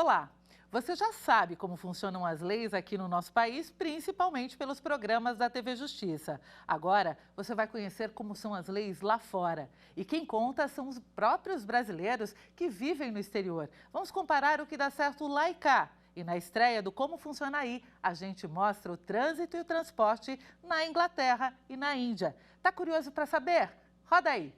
Olá! Você já sabe como funcionam as leis aqui no nosso país, principalmente pelos programas da TV Justiça. Agora, você vai conhecer como são as leis lá fora. E quem conta são os próprios brasileiros que vivem no exterior. Vamos comparar o que dá certo lá e cá. E na estreia do Como Funciona Aí, a gente mostra o trânsito e o transporte na Inglaterra e na Índia. Tá curioso para saber? Roda aí!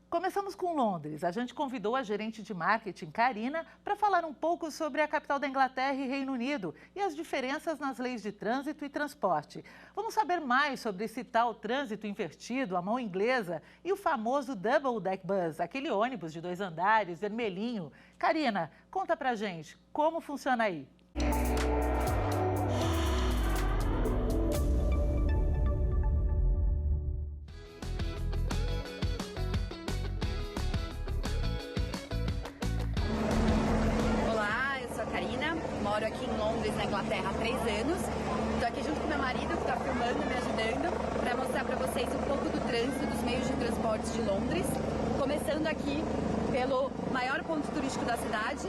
Começamos com Londres. A gente convidou a gerente de marketing, Karina, para falar um pouco sobre a capital da Inglaterra e Reino Unido e as diferenças nas leis de trânsito e transporte. Vamos saber mais sobre esse tal trânsito invertido, a mão inglesa, e o famoso Double Deck Bus, aquele ônibus de 2 andares, vermelhinho. Karina, conta pra gente como funciona aí. Moro aqui em Londres, na Inglaterra, há 3 anos. Estou aqui junto com meu marido, que está filmando, me ajudando, para mostrar para vocês um pouco do trânsito dos meios de transporte de Londres. Começando aqui pelo maior ponto turístico da cidade,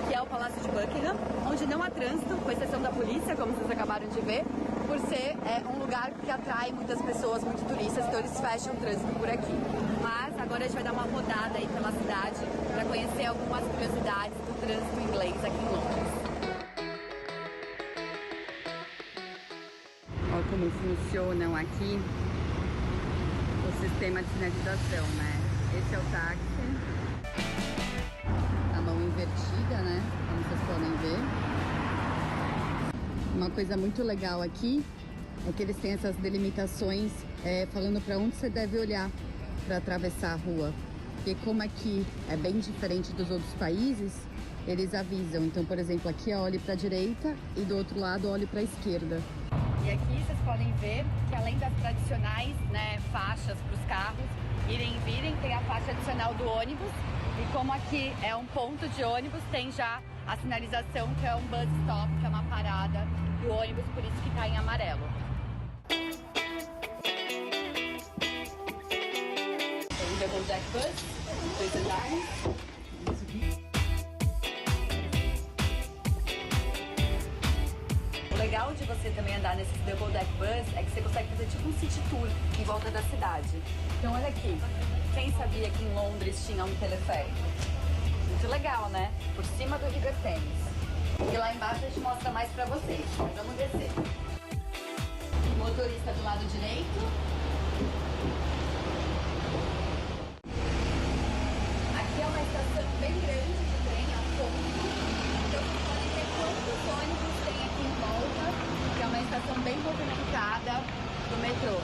que é o Palácio de Buckingham, onde não há trânsito, com exceção da polícia, como vocês acabaram de ver, por ser um lugar que atrai muitas pessoas, muitos turistas, então eles fecham o trânsito por aqui. Mas agora a gente vai dar uma rodada aí pela cidade para conhecer algumas curiosidades do trânsito inglês aqui em Londres. Olha como funcionam aqui o sistema de sinalização, né? Esse é o táxi, a mão invertida, né? Como vocês podem ver. Uma coisa muito legal aqui é que eles têm essas delimitações falando para onde você deve olhar para atravessar a rua. Porque como aqui é bem diferente dos outros países, eles avisam. Então, por exemplo, aqui olhe para a direita e do outro lado olhe para a esquerda. E aqui vocês podem ver que além das tradicionais, né, faixas para os carros irem e virem, tem a faixa adicional do ônibus. E como aqui é um ponto de ônibus, tem já a sinalização que é um bus stop, que é uma parada do ônibus, por isso que está em amarelo. Tem um double deck bus, 2 andares. O legal de você também andar nesses double deck bus é que você consegue fazer tipo um city tour em volta da cidade. Então olha aqui, quem sabia que em Londres tinha um teleférico? Muito legal, né? Por cima do River Thames. E lá embaixo a gente mostra mais pra vocês. Vamos descer. Motorista do lado direito. Aqui é uma estação bem grande de trem, a ponto. Então vocês podem ver quantos ônibus tem aqui em volta, que é uma estação bem movimentada do metrô.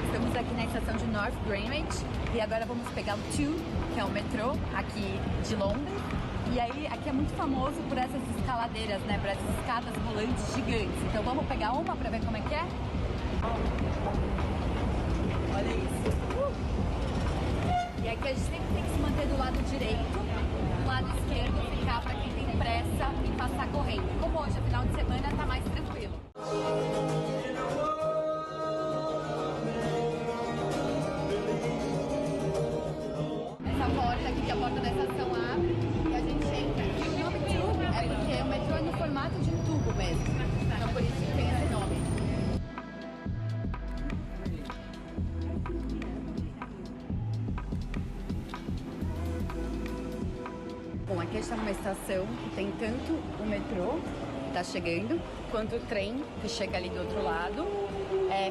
Estamos aqui na estação de North Greenwich e agora vamos pegar o Tube, que é o metrô aqui de Londres. E aí, aqui é muito famoso por essas escaladeiras, né? Por essas escadas rolantes gigantes. Então vamos pegar uma para ver como é que é? Olha isso. E aqui a gente sempre tem que se manter do lado direito, do lado esquerdo ficar para quem tem pressa em passar correndo. Como hoje é final de semana, tá mais tranquilo. Essa porta aqui, que é a porta da estação, abre e a gente entra. E o nome Tube é porque o metrô é no formato de um tubo mesmo. Então por isso que tem esse nome. Bom, aqui está numa estação que tem tanto o metrô, que está chegando, quanto o trem, que chega ali do outro lado.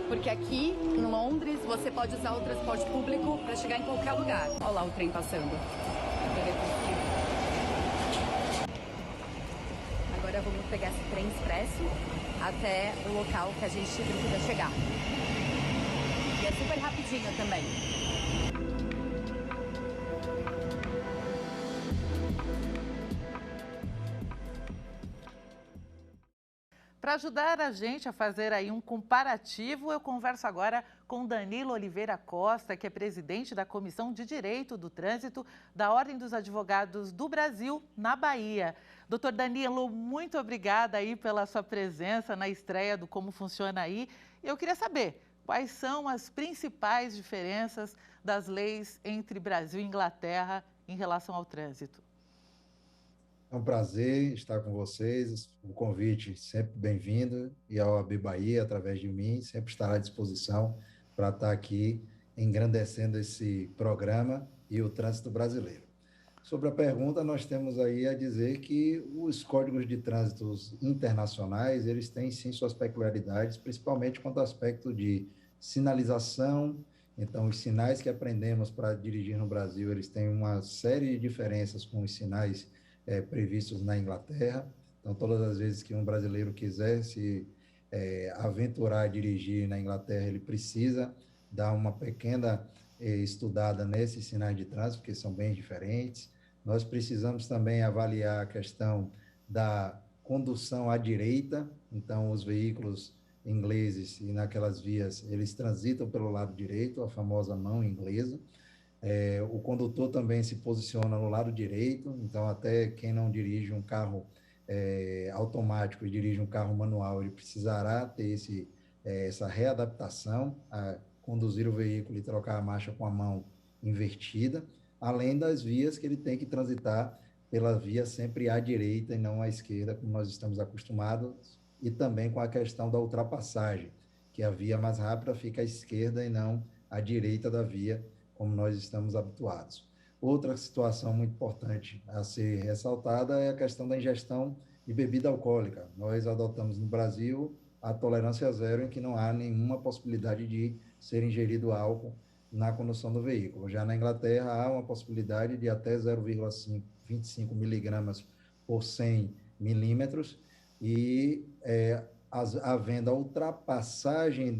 Porque aqui em Londres você pode usar o transporte público para chegar em qualquer lugar. Olha lá o trem passando. Agora vamos pegar esse trem expresso até o local que a gente precisa chegar. E é super rapidinho também. Para ajudar a gente a fazer aí um comparativo, eu converso agora com Danilo Oliveira Costa, que é presidente da Comissão de Direito do Trânsito da Ordem dos Advogados do Brasil, na Bahia. Doutor Danilo, muito obrigada aí pela sua presença na estreia do Como Funciona Aí. Eu queria saber quais são as principais diferenças das leis entre Brasil e Inglaterra em relação ao trânsito. É um prazer estar com vocês, o convite sempre bem-vindo, e a OAB Bahia, através de mim, sempre estará à disposição para estar aqui engrandecendo esse programa e o trânsito brasileiro. Sobre a pergunta, nós temos aí a dizer que os códigos de trânsito internacionais, eles têm sim suas peculiaridades, principalmente quanto ao aspecto de sinalização. Então, os sinais que aprendemos para dirigir no Brasil, eles têm uma série de diferenças com os sinais previstos na Inglaterra. Então, todas as vezes que um brasileiro quiser se aventurar a dirigir na Inglaterra, ele precisa dar uma pequena estudada nesses sinais de trânsito, que são bem diferentes. Nós precisamos também avaliar a questão da condução à direita. Então, os veículos ingleses e naquelas vias, eles transitam pelo lado direito, a famosa mão inglesa. O condutor também se posiciona no lado direito, então até quem não dirige um carro automático e dirige um carro manual, ele precisará ter essa readaptação a conduzir o veículo e trocar a marcha com a mão invertida, além das vias que ele tem que transitar pela via sempre à direita e não à esquerda, como nós estamos acostumados, e também com a questão da ultrapassagem, que a via mais rápida fica à esquerda e não à direita da via, como nós estamos habituados. Outra situação muito importante a ser ressaltada é a questão da ingestão de bebida alcoólica. Nós adotamos no Brasil a tolerância zero, em que não há nenhuma possibilidade de ser ingerido álcool na condução do veículo. Já na Inglaterra, há uma possibilidade de até 0,25 miligramas por 100 milímetros, e havendo a ultrapassagem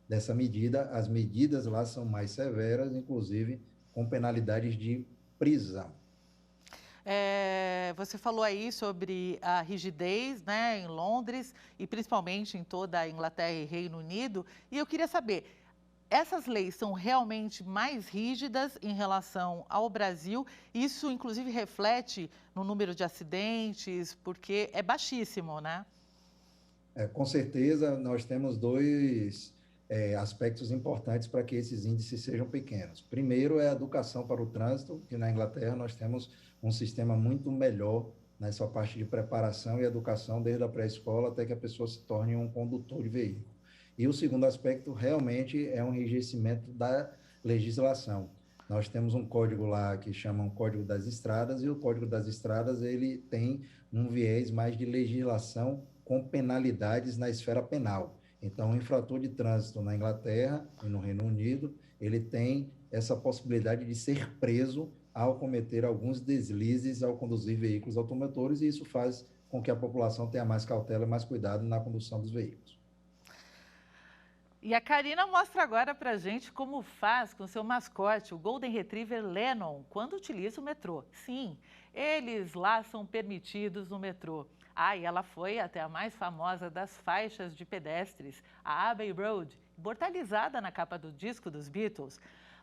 dessa medida, as medidas lá são mais severas, inclusive com penalidades de prisão. Você falou aí sobre a rigidez, né, em Londres e principalmente em toda a Inglaterra e Reino Unido, e eu queria saber, essas leis são realmente mais rígidas em relação ao Brasil? Isso, inclusive, reflete no número de acidentes, porque é baixíssimo, né? Com certeza, nós temos dois aspectos importantes para que esses índices sejam pequenos. Primeiro é a educação para o trânsito, que na Inglaterra nós temos um sistema muito melhor nessa parte de preparação e educação, desde a pré-escola até que a pessoa se torne um condutor de veículo. E o segundo aspecto realmente é um enrijecimento da legislação. Nós temos um código lá que chama o Código das Estradas, e o Código das Estradas ele tem um viés mais de legislação com penalidades na esfera penal. Então, o infrator de trânsito na Inglaterra e no Reino Unido, ele tem essa possibilidade de ser preso ao cometer alguns deslizes ao conduzir veículos automotores, e isso faz com que a população tenha mais cautela e mais cuidado na condução dos veículos. E a Karina mostra agora pra gente como faz com seu mascote, o Golden Retriever Lennon, quando utiliza o metrô. Sim, eles lá são permitidos no metrô. E ela foi até a mais famosa das faixas de pedestres, a Abbey Road, imortalizada na capa do disco dos Beatles.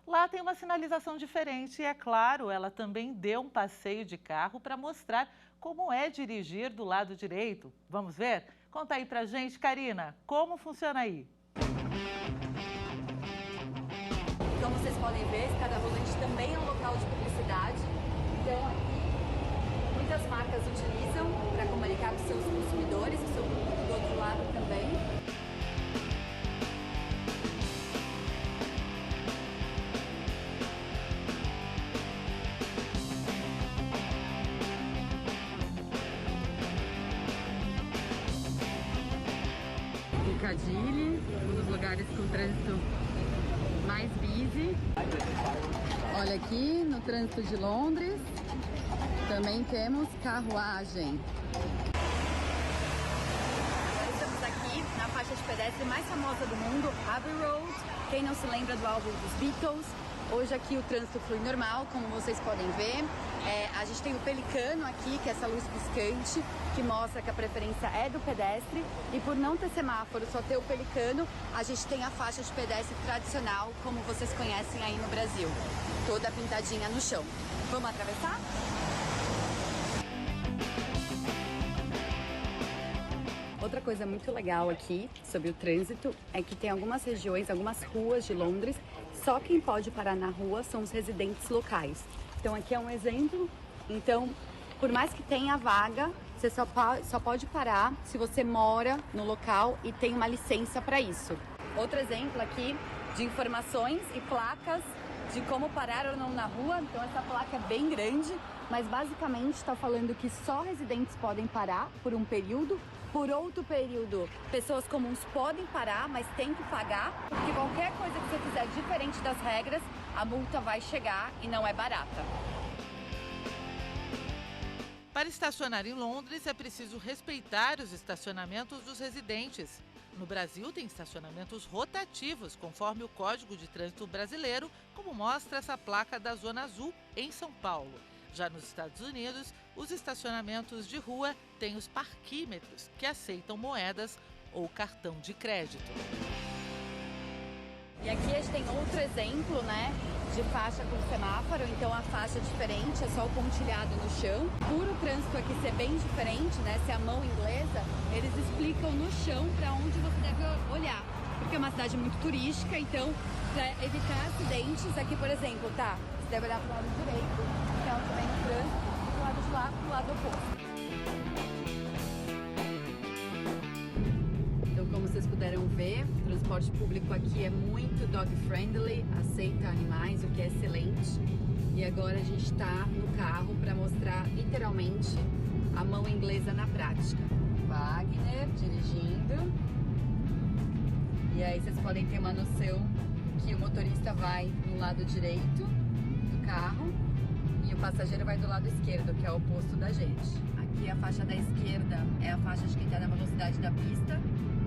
Lá tem uma sinalização diferente e, é claro, ela também deu um passeio de carro para mostrar como é dirigir do lado direito. Vamos ver? Conta aí pra gente, Karina, como funciona aí? Como vocês podem ver, cada volante também é um local de publicidade. Então, aqui, muitas marcas utilizam para comunicar com seus consumidores, o seu público do outro lado também. Piccadilly, um dos lugares com trânsito mais busy. Olha aqui no trânsito de Londres, também temos carruagem. Agora estamos aqui na faixa de pedestre mais famosa do mundo, Abbey Road. Quem não se lembra do álbum dos Beatles? Hoje aqui o trânsito flui normal, como vocês podem ver. A gente tem o pelicano aqui, que é essa luz piscante, que mostra que a preferência é do pedestre. E por não ter semáforo, só ter o pelicano, a gente tem a faixa de pedestre tradicional, como vocês conhecem aí no Brasil. Toda pintadinha no chão. Vamos atravessar? Outra coisa muito legal aqui sobre o trânsito é que tem algumas regiões, algumas ruas de Londres, só quem pode parar na rua são os residentes locais. Então aqui é um exemplo. Então, por mais que tenha vaga, você só pode parar se você mora no local e tem uma licença para isso. Outro exemplo aqui de informações e placas de como parar ou não na rua. Então essa placa é bem grande, mas basicamente está falando que só residentes podem parar por um período. Por outro período, pessoas comuns podem parar, mas tem que pagar, porque qualquer coisa que você fizer diferente das regras, a multa vai chegar e não é barata. Para estacionar em Londres, é preciso respeitar os estacionamentos dos residentes. No Brasil, tem estacionamentos rotativos, conforme o Código de Trânsito Brasileiro, como mostra essa placa da Zona Azul, em São Paulo. Já nos Estados Unidos, os estacionamentos de rua têm os parquímetros, que aceitam moedas ou cartão de crédito. E aqui a gente tem outro exemplo, né, de faixa com semáforo. Então a faixa é diferente, é só o pontilhado no chão. Por o trânsito aqui ser bem diferente, né, ser a mão inglesa, eles explicam no chão para onde você deve olhar. Porque é uma cidade muito turística, então para evitar acidentes, aqui por exemplo, tá, você deve olhar para o lado direito, que é onde vem o trânsito, e do lado de lá para o lado oposto. Como vocês puderam ver, o transporte público aqui é muito dog-friendly, aceita animais, o que é excelente. E agora a gente está no carro para mostrar literalmente a mão inglesa na prática. Wagner dirigindo. E aí vocês podem ter uma noção que o motorista vai no lado direito do carro e o passageiro vai do lado esquerdo, que é o oposto da gente. Aqui a faixa da esquerda é a faixa de quem está na velocidade da pista.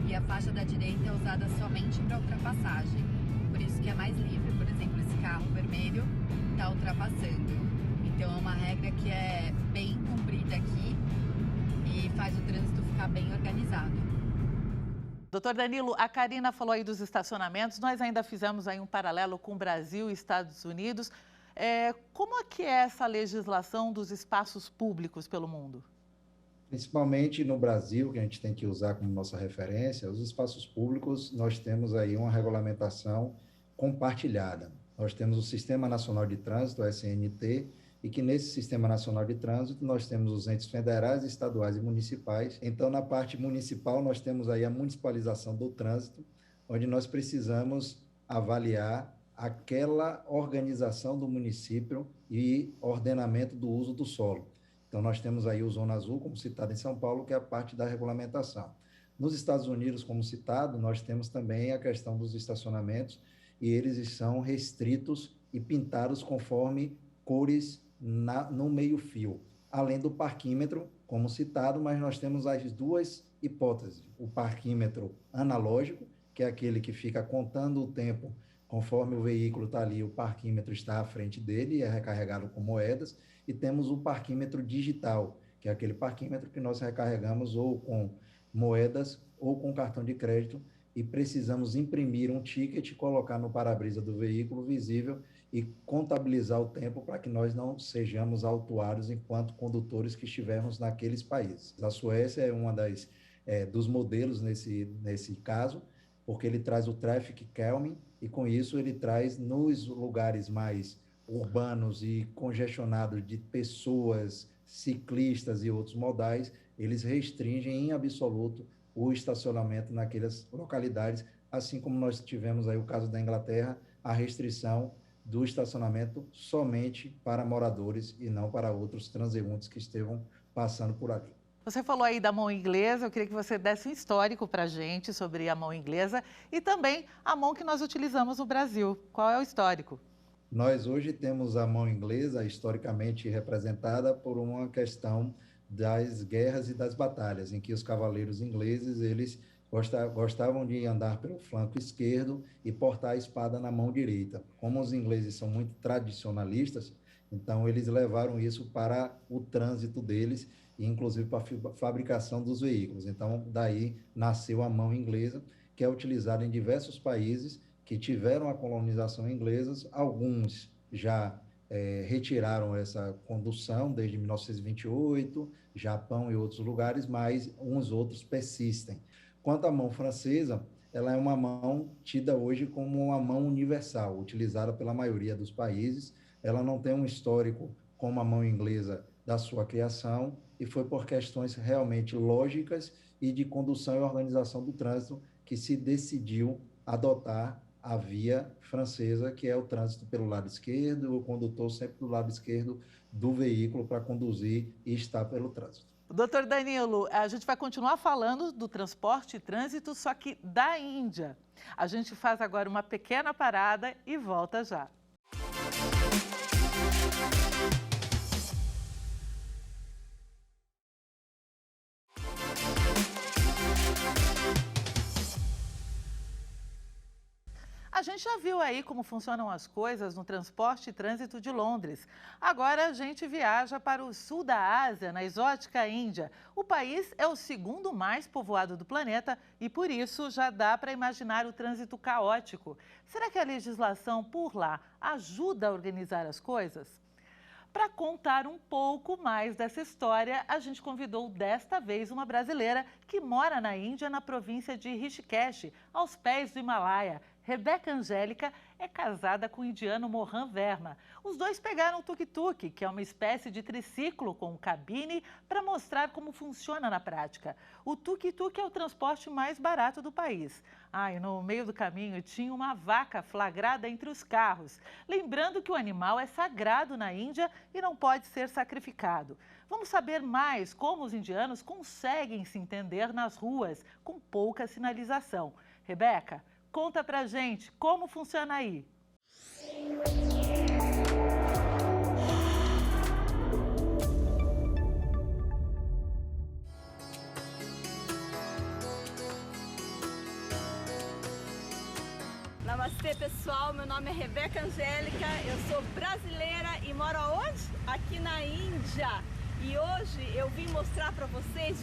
E a faixa da direita é usada somente para ultrapassagem, por isso que é mais livre. Por exemplo, esse carro vermelho está ultrapassando. Então é uma regra que é bem cumprida aqui e faz o trânsito ficar bem organizado. Doutor Danilo, a Karina falou aí dos estacionamentos, nós ainda fizemos aí um paralelo com o Brasil e Estados Unidos. Como é que é essa legislação dos espaços públicos pelo mundo? Principalmente no Brasil, que a gente tem que usar como nossa referência, os espaços públicos, nós temos aí uma regulamentação compartilhada. Nós temos o Sistema Nacional de Trânsito, o SNT, e que nesse Sistema Nacional de Trânsito nós temos os entes federais, estaduais e municipais. Então, na parte municipal, nós temos aí a municipalização do trânsito, onde nós precisamos avaliar aquela organização do município e ordenamento do uso do solo. Então, nós temos aí o Zona Azul, como citado em São Paulo, que é a parte da regulamentação. Nos Estados Unidos, como citado, nós temos também a questão dos estacionamentos, e eles são restritos e pintados conforme cores no meio-fio. Além do parquímetro, como citado, mas nós temos as duas hipóteses. O parquímetro analógico, que é aquele que fica contando o tempo conforme o veículo está ali, o parquímetro está à frente dele e é recarregado com moedas. E temos o parquímetro digital, que é aquele parquímetro que nós recarregamos ou com moedas ou com cartão de crédito e precisamos imprimir um ticket, colocar no para-brisa do veículo visível e contabilizar o tempo para que nós não sejamos autuados enquanto condutores que estivermos naqueles países. A Suécia é uma dos modelos nesse caso, porque ele traz o Traffic Calming e com isso ele traz nos lugares mais urbanos e congestionados de pessoas, ciclistas e outros modais, eles restringem em absoluto o estacionamento naquelas localidades, assim como nós tivemos aí o caso da Inglaterra, a restrição do estacionamento somente para moradores e não para outros transeuntes que estejam passando por ali. Você falou aí da mão inglesa, eu queria que você desse um histórico para a gente sobre a mão inglesa e também a mão que nós utilizamos no Brasil. Qual é o histórico? Nós hoje temos a mão inglesa historicamente representada por uma questão das guerras e das batalhas, em que os cavaleiros ingleses, eles gostavam de andar pelo flanco esquerdo e portar a espada na mão direita. Como os ingleses são muito tradicionalistas, então eles levaram isso para o trânsito deles, e inclusive para a fabricação dos veículos. Então, daí nasceu a mão inglesa, que é utilizada em diversos países que tiveram a colonização inglesa. Alguns já retiraram essa condução desde 1928, Japão e outros lugares, mas uns outros persistem. Quanto à mão francesa, ela é uma mão tida hoje como uma mão universal, utilizada pela maioria dos países. Ela não tem um histórico como a mão inglesa da sua criação, e foi por questões realmente lógicas e de condução e organização do trânsito que se decidiu adotar a via francesa, que é o trânsito pelo lado esquerdo, o condutor sempre do lado esquerdo do veículo para conduzir e estar pelo trânsito. Doutor Danilo, a gente vai continuar falando do transporte e trânsito, só que da Índia. A gente faz agora uma pequena parada e volta já. A gente já viu aí como funcionam as coisas no transporte e trânsito de Londres. Agora a gente viaja para o sul da Ásia, na exótica Índia. O país é o segundo mais povoado do planeta e por isso já dá para imaginar o trânsito caótico. Será que a legislação por lá ajuda a organizar as coisas? Para contar um pouco mais dessa história, a gente convidou desta vez uma brasileira que mora na Índia, na província de Rishikesh, aos pés do Himalaia. Rebeca Angélica é casada com o indiano Mohan Verma. Os dois pegaram o tuk-tuk, que é uma espécie de triciclo com cabine, para mostrar como funciona na prática. O tuk-tuk é o transporte mais barato do país. E no meio do caminho tinha uma vaca flagrada entre os carros. Lembrando que o animal é sagrado na Índia e não pode ser sacrificado. Vamos saber mais como os indianos conseguem se entender nas ruas com pouca sinalização. Rebeca, conta pra gente como funciona aí. Namastê, pessoal, meu nome é Rebeca Angélica, eu sou brasileira e moro aonde? Aqui na Índia. E hoje eu vim mostrar para vocês,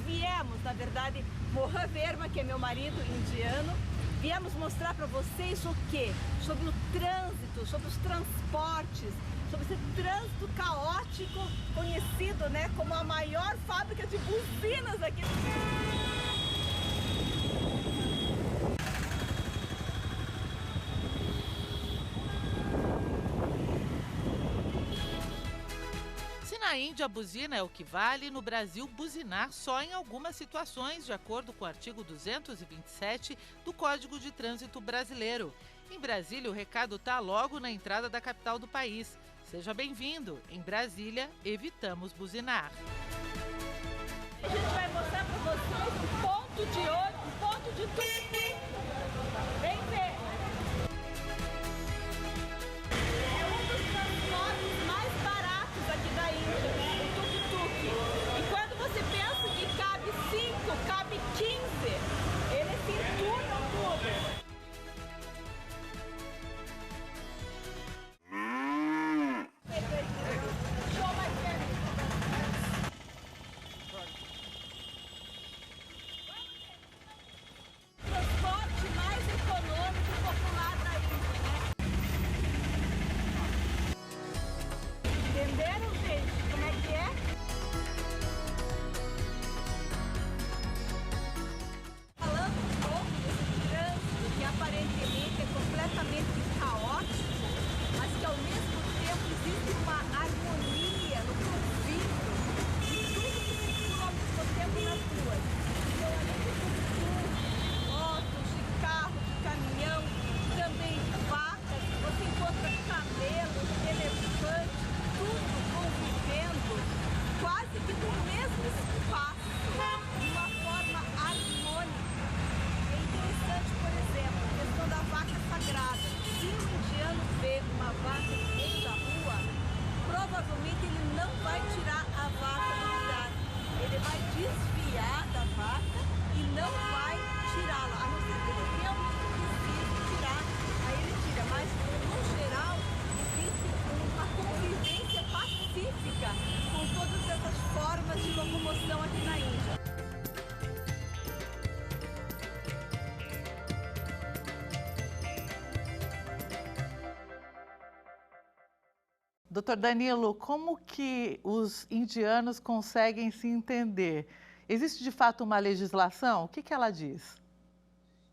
na verdade, Mohan Verma, que é meu marido indiano, viemos mostrar para vocês o quê? Sobre o trânsito, sobre os transportes, sobre esse trânsito caótico, conhecido, né, como a maior fábrica de buzinas aqui. Na Índia, a buzina é o que vale, no Brasil, buzinar só em algumas situações, de acordo com o artigo 227 do Código de Trânsito Brasileiro. Em Brasília, o recado está logo na entrada da capital do país. Seja bem-vindo. Em Brasília, evitamos buzinar. A gente vai mostrar para vocês um ponto de olho, um ponto de tuk-tuk. Vem ver. É um dos transportes mais baratos aqui da Índia, né? O tuk-tuk. E quando você pensa que cabe 5, cabe 15, eles se enturnam tudo. Doutor Danilo, como que os indianos conseguem se entender? Existe de fato uma legislação? O que ela diz?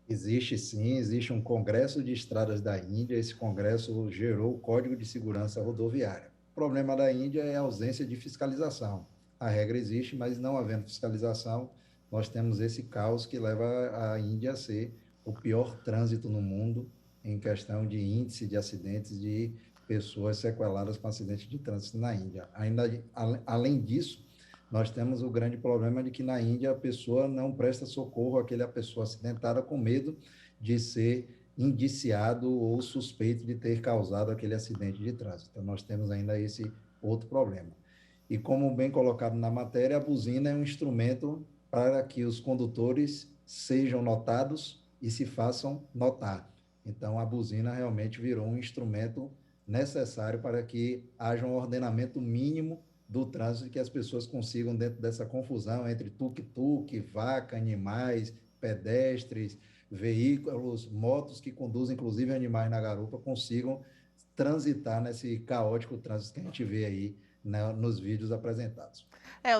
Existe sim, existe um Congresso de Estradas da Índia, esse congresso gerou o Código de Segurança Rodoviária. O problema da Índia é a ausência de fiscalização. A regra existe, mas não havendo fiscalização, nós temos esse caos que leva a Índia a ser o pior trânsito no mundo em questão de índice de acidentes de pessoas sequeladas com acidentes de trânsito na Índia. Além disso, nós temos o grande problema de que na Índia a pessoa não presta socorro àquela pessoa acidentada com medo de ser indiciado ou suspeito de ter causado aquele acidente de trânsito. Então, nós temos ainda esse outro problema. E como bem colocado na matéria, a buzina é um instrumento para que os condutores sejam notados e se façam notar. Então, a buzina realmente virou um instrumento necessário para que haja um ordenamento mínimo do trânsito, que as pessoas consigam, dentro dessa confusão entre tuk-tuk, vaca, animais, pedestres, veículos, motos que conduzem inclusive animais na garupa, consigam transitar nesse caótico trânsito que a gente vê aí, né, nos vídeos apresentados.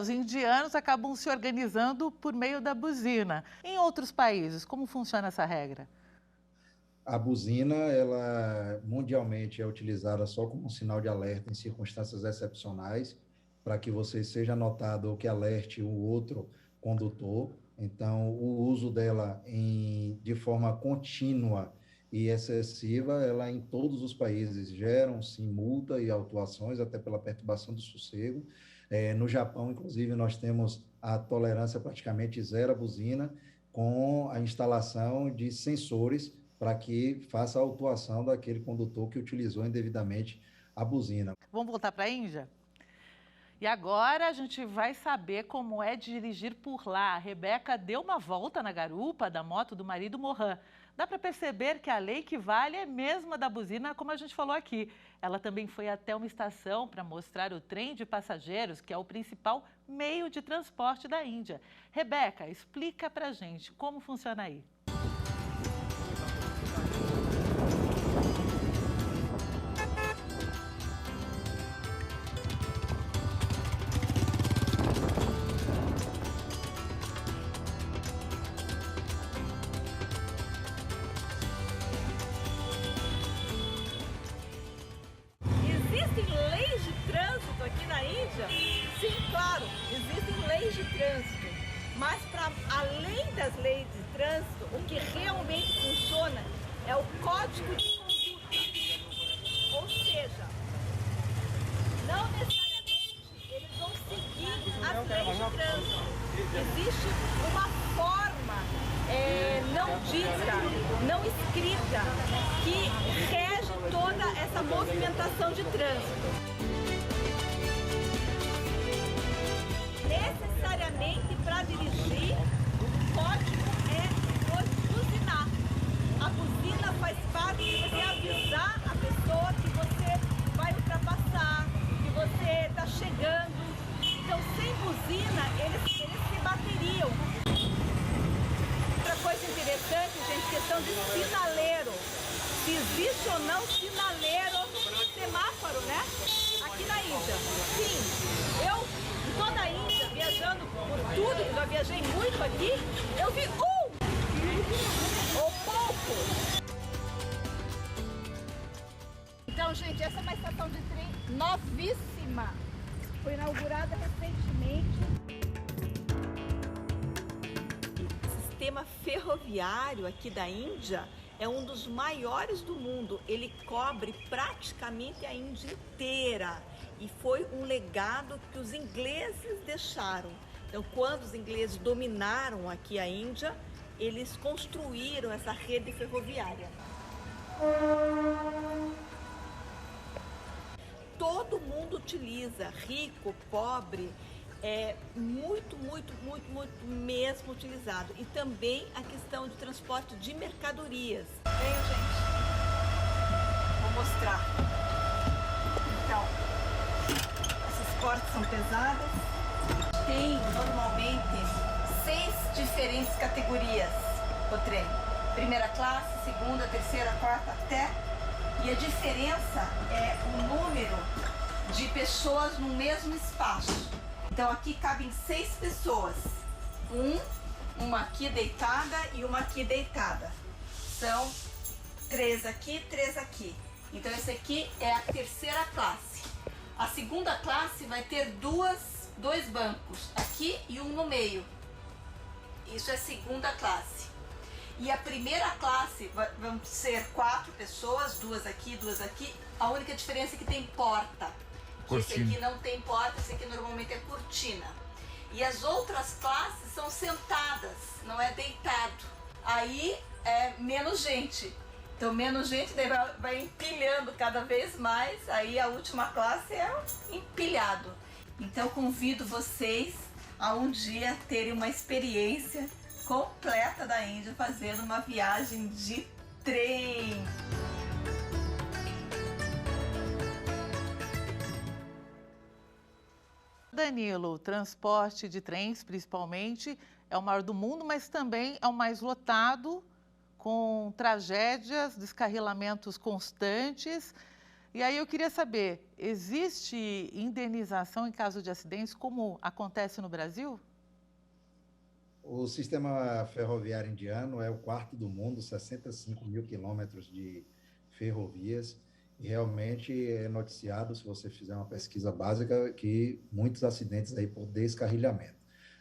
Os indianos acabam se organizando por meio da buzina. Em outros países, como funciona essa regra? A buzina, ela mundialmente é utilizada só como um sinal de alerta em circunstâncias excepcionais, para que você seja notado ou que alerte o outro condutor. Então, o uso dela de forma contínua e excessiva, ela em todos os países geram, sim, multa e autuações, até pela perturbação do sossego. No Japão, inclusive, nós temos a tolerância praticamente zero à buzina, com a instalação de sensores para que faça a autuação daquele condutor que utilizou indevidamente a buzina. Vamos voltar para a Índia? E agora a gente vai saber como é dirigir por lá. A Rebeca deu uma volta na garupa da moto do marido Mohan. Dá para perceber que a lei que vale é a mesma da buzina, como a gente falou aqui. Ela também foi até uma estação para mostrar o trem de passageiros, que é o principal meio de transporte da Índia. Rebeca, explica para a gente como funciona aí. Sim, claro, existem leis de trânsito, mas para além das leis de trânsito, o que realmente funciona é o Código de Conduta. Ou seja, não necessariamente eles vão seguir as leis de trânsito. Existe uma forma não dita, não escrita, que rege toda essa movimentação de trânsito. Necessariamente, para dirigir, o código é buzinar. A buzina faz parte de você avisar a pessoa que você vai ultrapassar, que você está chegando. Então, sem buzina, eles se bateriam. Outra coisa interessante, gente, questão de sinaleiro. Se existe ou não sinaleiro, semáforo, né? Aqui na Índia. Sim, toda a Índia, viajando por tudo, já viajei muito aqui, eu vi ou pouco. Então, gente, essa é uma estação de trem novíssima. Foi inaugurada recentemente. O sistema ferroviário aqui da Índia é um dos maiores do mundo. Ele cobre praticamente a Índia inteira. E foi um legado que os ingleses deixaram. Então, quando os ingleses dominaram aqui a Índia, eles construíram essa rede ferroviária. Todo mundo utiliza, rico, pobre, é muito mesmo utilizado. E também a questão de transporte de mercadorias. Venham, gente. Vou mostrar. Então, portas são pesadas. Tem normalmente 6 diferentes categorias do trem. Primeira classe, segunda, terceira, quarta, até. E a diferença é o número de pessoas no mesmo espaço. Então aqui cabem 6 pessoas. Uma aqui deitada e uma aqui deitada. São 3 aqui, 3 aqui. Então esse aqui é a terceira classe. A segunda classe vai ter dois bancos, aqui e um no meio. Isso é segunda classe. E a primeira classe vão ser 4 pessoas, 2 aqui, 2 aqui. A única diferença é que tem porta. Esse aqui não tem porta, esse aqui normalmente é cortina. E as outras classes são sentadas, não é deitado. Aí é menos gente. Então menos gente, daí vai empilhando cada vez mais. Aí a última classe é empilhado. Então convido vocês a um dia terem uma experiência completa da Índia fazendo uma viagem de trem. Danilo, o transporte de trens, principalmente, é o maior do mundo, mas também é o mais lotado, com tragédias, descarrilamentos constantes. E aí eu queria saber, existe indenização em caso de acidentes, como acontece no Brasil? O sistema ferroviário indiano é o quarto do mundo, 65 mil quilômetros de ferrovias, e realmente é noticiado, se você fizer uma pesquisa básica, que muitos acidentes aí por descarrilhamento.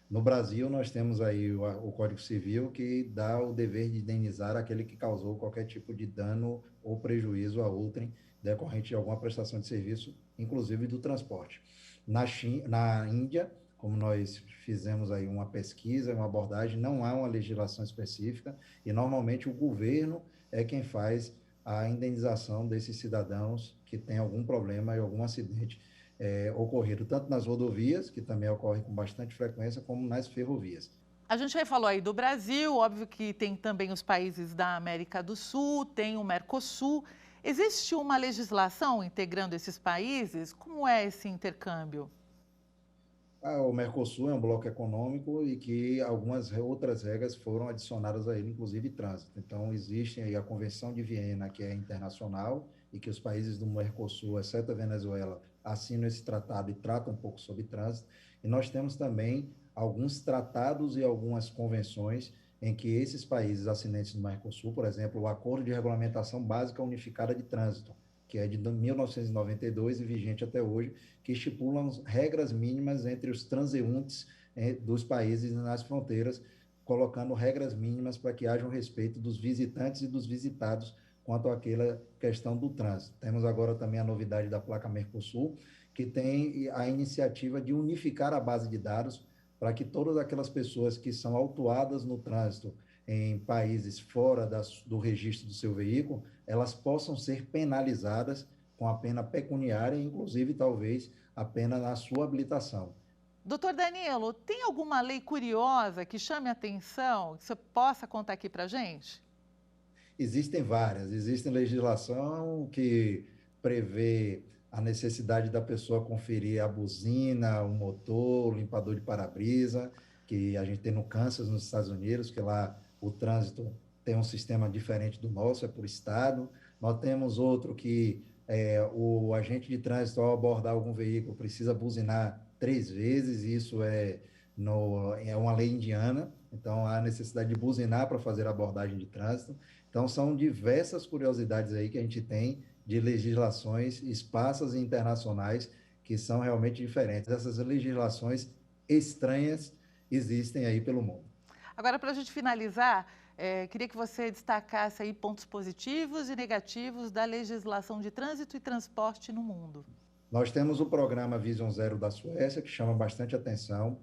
No Brasil, nós temos aí o Código Civil, que dá o dever de indenizar aquele que causou qualquer tipo de dano ou prejuízo a outrem, decorrente de alguma prestação de serviço, inclusive do transporte. Na Índia, como nós fizemos aí uma pesquisa, uma abordagem, não há uma legislação específica e normalmente o governo é quem faz a indenização desses cidadãos que têm algum problema e algum acidente ocorrido, tanto nas rodovias, que também ocorre com bastante frequência, como nas ferrovias. A gente já falou aí do Brasil, óbvio que tem também os países da América do Sul, tem o Mercosul. Existe uma legislação integrando esses países? Como é esse intercâmbio? O Mercosul é um bloco econômico e que algumas outras regras foram adicionadas a ele, inclusive trânsito. Então, existe aí a Convenção de Viena, que é internacional, e que os países do Mercosul, exceto a Venezuela, assinam esse tratado e tratam um pouco sobre trânsito. E nós temos também alguns tratados e algumas convenções em que esses países assinantes do Mercosul, por exemplo, o Acordo de Regulamentação Básica Unificada de Trânsito, que é de 1992 e vigente até hoje, que estipulam regras mínimas entre os transeuntes dos países nas fronteiras, colocando regras mínimas para que haja um respeito dos visitantes e dos visitados quanto àquela questão do trânsito. Temos agora também a novidade da placa Mercosul, que tem a iniciativa de unificar a base de dados para que todas aquelas pessoas que são autuadas no trânsito em países fora do registro do seu veículo, elas possam ser penalizadas com a pena pecuniária, inclusive, talvez, a pena na sua habilitação. Doutor Danilo, tem alguma lei curiosa que chame a atenção, que você possa contar aqui para a gente? Existem várias. Existe legislação que prevê a necessidade da pessoa conferir a buzina, o motor, o limpador de para-brisa, que a gente tem no Kansas, nos Estados Unidos, que lá o trânsito tem um sistema diferente do nosso, é por estado. Nós temos outro que o agente de trânsito, ao abordar algum veículo, precisa buzinar 3 vezes, isso é uma lei indiana, então há necessidade de buzinar para fazer a abordagem de trânsito. Então, são diversas curiosidades aí que a gente tem de legislações esparsas e internacionais que são realmente diferentes. Essas legislações estranhas existem aí pelo mundo. Agora, para a gente finalizar, queria que você destacasse aí pontos positivos e negativos da legislação de trânsito e transporte no mundo. Nós temos o programa Vision Zero da Suécia, que chama bastante atenção,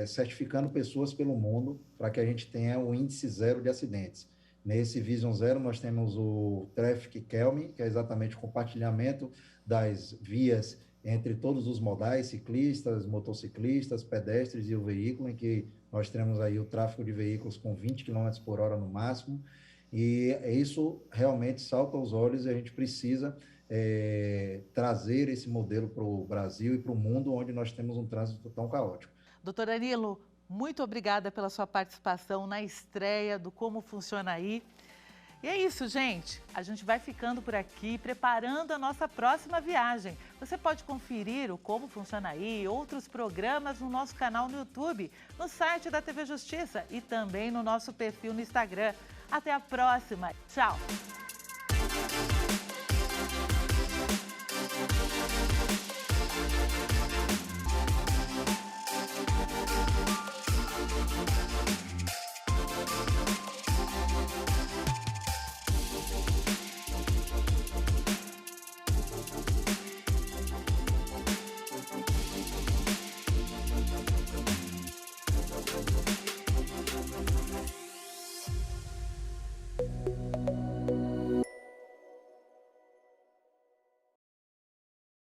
certificando pessoas pelo mundo para que a gente tenha o índice zero de acidentes. Nesse Vision Zero, nós temos o Traffic Calming, que é exatamente o compartilhamento das vias entre todos os modais, ciclistas, motociclistas, pedestres e o veículo, em que nós temos aí o tráfego de veículos com 20 km por hora no máximo, e isso realmente salta aos olhos e a gente precisa trazer esse modelo para o Brasil e para o mundo, onde nós temos um trânsito tão caótico. Doutor Danilo, muito obrigada pela sua participação na estreia do Como Funciona Aí. E é isso, gente. A gente vai ficando por aqui, preparando a nossa próxima viagem. Você pode conferir o Como Funciona Aí e outros programas no nosso canal no YouTube, no site da TV Justiça e também no nosso perfil no Instagram. Até a próxima. Tchau!